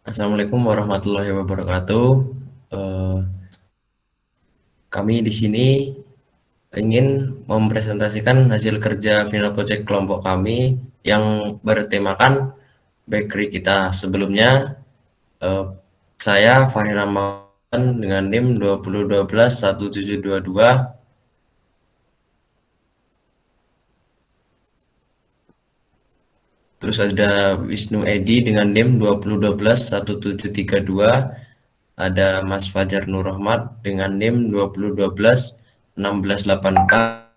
Assalamualaikum warahmatullahi wabarakatuh. Eh, Kami di sini ingin mempresentasikan hasil kerja final project kelompok kami yang bertemakan bakery kita. Sebelumnya, eh, saya Fahri Ramadan dengan NIM 20121722. Terus ada Wisnu Edi dengan NIM 20121732. Ada Mas Fajar Nur Rahmat dengan NIM 20121684.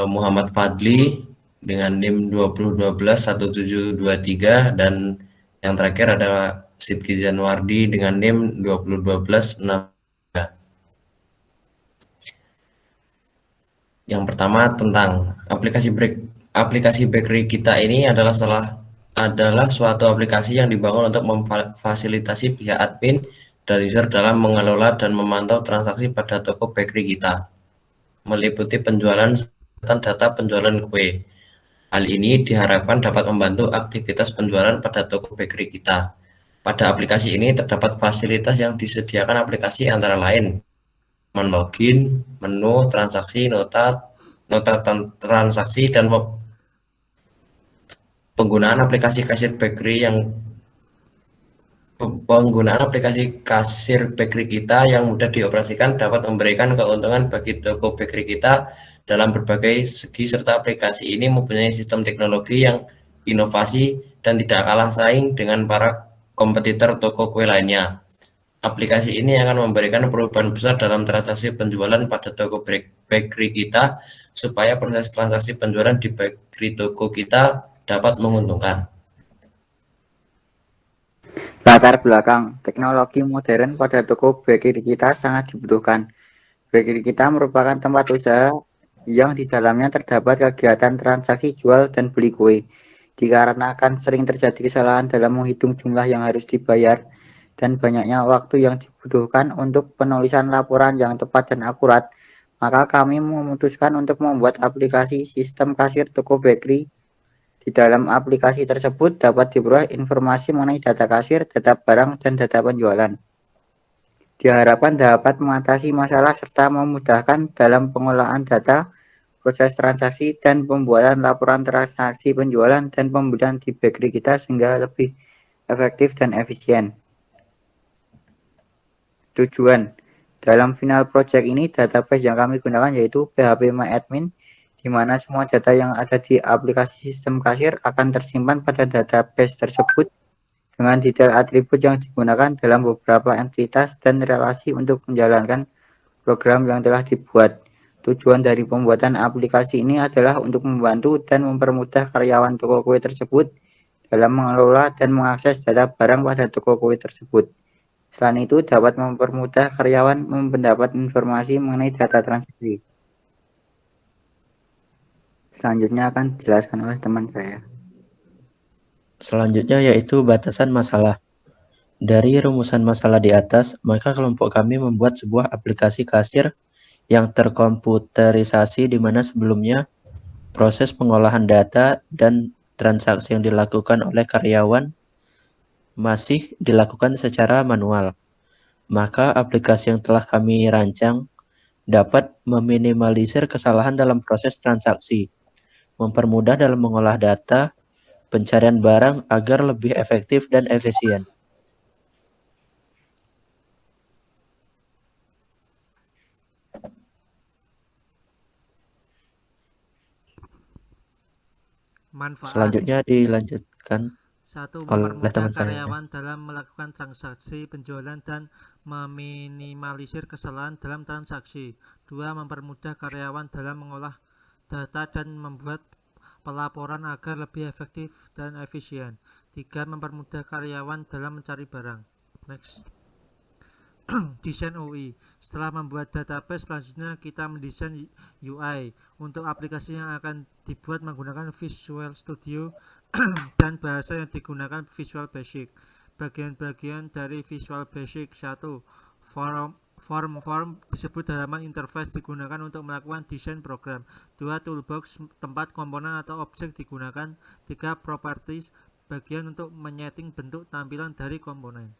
Muhammad Fadli dengan NIM 20121723, dan yang terakhir ada Sidki Januardi dengan NIM 201263. Yang pertama tentang aplikasi bakery kita ini adalah suatu aplikasi yang dibangun untuk memfasilitasi pihak admin dan user dalam mengelola dan memantau transaksi pada toko bakery kita, meliputi penjualan dan data penjualan kue. Hal ini diharapkan dapat membantu aktivitas penjualan pada toko bakery kita. Pada aplikasi ini terdapat fasilitas yang disediakan aplikasi antara lain login, menu, transaksi, nota transaksi, dan penggunaan aplikasi kasir bakery yang penggunaan aplikasi kasir bakery kita yang mudah dioperasikan dapat memberikan keuntungan bagi toko bakery kita dalam berbagai segi, serta aplikasi ini mempunyai sistem teknologi yang inovasi dan tidak kalah saing dengan para kompetitor toko kue lainnya. Aplikasi ini akan memberikan perubahan besar dalam transaksi penjualan pada toko bakery kita, supaya proses transaksi penjualan di bakery toko kita dapat menguntungkan. Latar belakang teknologi modern pada toko bakery kita sangat dibutuhkan. Bakery kita merupakan tempat usaha yang di dalamnya terdapat kegiatan transaksi jual dan beli kue. Dikarenakan sering terjadi kesalahan dalam menghitung jumlah yang harus dibayar dan banyaknya waktu yang dibutuhkan untuk penulisan laporan yang tepat dan akurat, maka kami memutuskan untuk membuat aplikasi sistem kasir toko bakery. Di dalam aplikasi tersebut dapat diperoleh informasi mengenai data kasir, data barang, dan data penjualan. Diharapkan dapat mengatasi masalah serta memudahkan dalam pengolahan data, proses transaksi, dan pembuatan laporan transaksi penjualan dan pembelian di bakery kita sehingga lebih efektif dan efisien. Tujuan dalam final project ini, database yang kami gunakan yaitu PHP MyAdmin, di mana semua data yang ada di aplikasi sistem kasir akan tersimpan pada database tersebut dengan detail atribut yang digunakan dalam beberapa entitas dan relasi untuk menjalankan program yang telah dibuat. Tujuan dari pembuatan aplikasi ini adalah untuk membantu dan mempermudah karyawan toko kue tersebut dalam mengelola dan mengakses data barang pada toko kue tersebut. Selain itu, dapat mempermudah karyawan mendapat informasi mengenai data transaksi. Selanjutnya akan dijelaskan oleh teman saya. Selanjutnya yaitu batasan masalah. Dari rumusan masalah di atas, maka kelompok kami membuat sebuah aplikasi kasir yang terkomputerisasi, di mana sebelumnya proses pengolahan data dan transaksi yang dilakukan oleh karyawan masih dilakukan secara manual. Maka aplikasi yang telah kami rancang dapat meminimalisir kesalahan dalam proses transaksi, mempermudah dalam mengolah data, pencarian barang agar lebih efektif dan efisien. Manfaat Selanjutnya dilanjutkan 1. oleh Mempermudah teman saya. karyawan dalam melakukan transaksi penjualan dan meminimalisir kesalahan dalam transaksi. 2. Mempermudah karyawan dalam mengolah data dan membuat pelaporan agar lebih efektif dan efisien. 3. Mempermudah karyawan dalam mencari barang. Next. Desain UI. Setelah membuat database, selanjutnya kita mendesain UI untuk aplikasi yang akan dibuat menggunakan Visual Studio dan bahasa yang digunakan Visual Basic. Bagian-bagian dari Visual Basic: 1. Form disebut halaman interface digunakan untuk melakukan desain program. 2. Toolbox, tempat komponen atau objek digunakan. 3. Properties, bagian untuk menyeting bentuk tampilan dari komponen.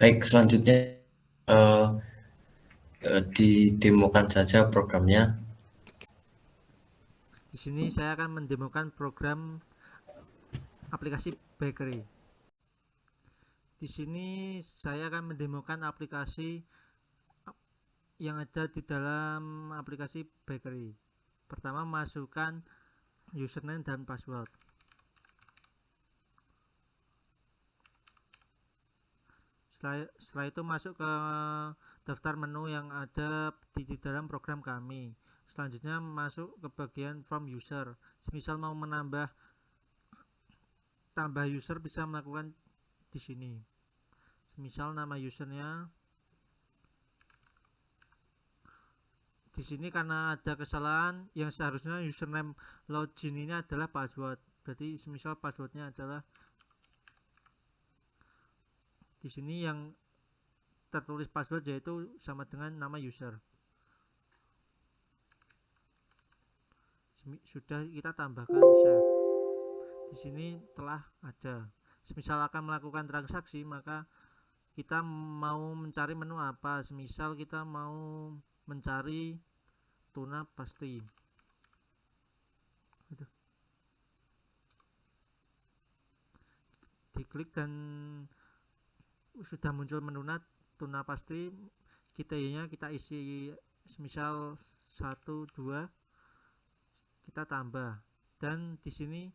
Baik, selanjutnya didemokan saja programnya. Di sini saya akan mendemokan program aplikasi bakery. Di sini saya akan mendemokan aplikasi yang ada di dalam aplikasi bakery. Pertama, masukkan username dan password. Setelah itu masuk ke daftar menu yang ada di dalam program kami. Selanjutnya masuk ke bagian from user. Semisal mau tambah user bisa melakukan di sini. Semisal nama usernya di sini karena ada kesalahan yang seharusnya username login ini adalah password. Berarti semisal passwordnya adalah di sini yang tertulis password yaitu sama dengan nama user. Sudah kita tambahkan save. Di sini telah ada. Semisal akan melakukan transaksi, maka kita mau mencari menu apa. Semisal kita mau mencari tuna pasti. Diklik dan sudah muncul menu tuna pasti. Kita isi semisal 1 2, kita tambah, dan di sini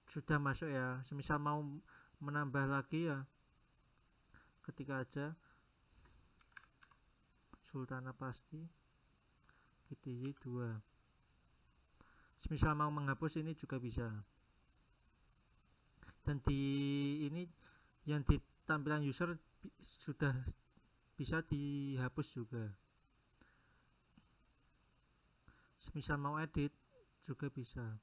sudah masuk ya. Semisal mau menambah lagi ya ketika aja sultana pasti GTY 2. Semisal mau menghapus ini juga bisa. Dan di ini yang di tampilan user sudah bisa dihapus juga. Semisal mau edit juga bisa.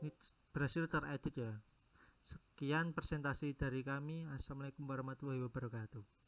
Ini berhasil teredit ya. Sekian presentasi dari kami. Assalamualaikum warahmatullahi wabarakatuh.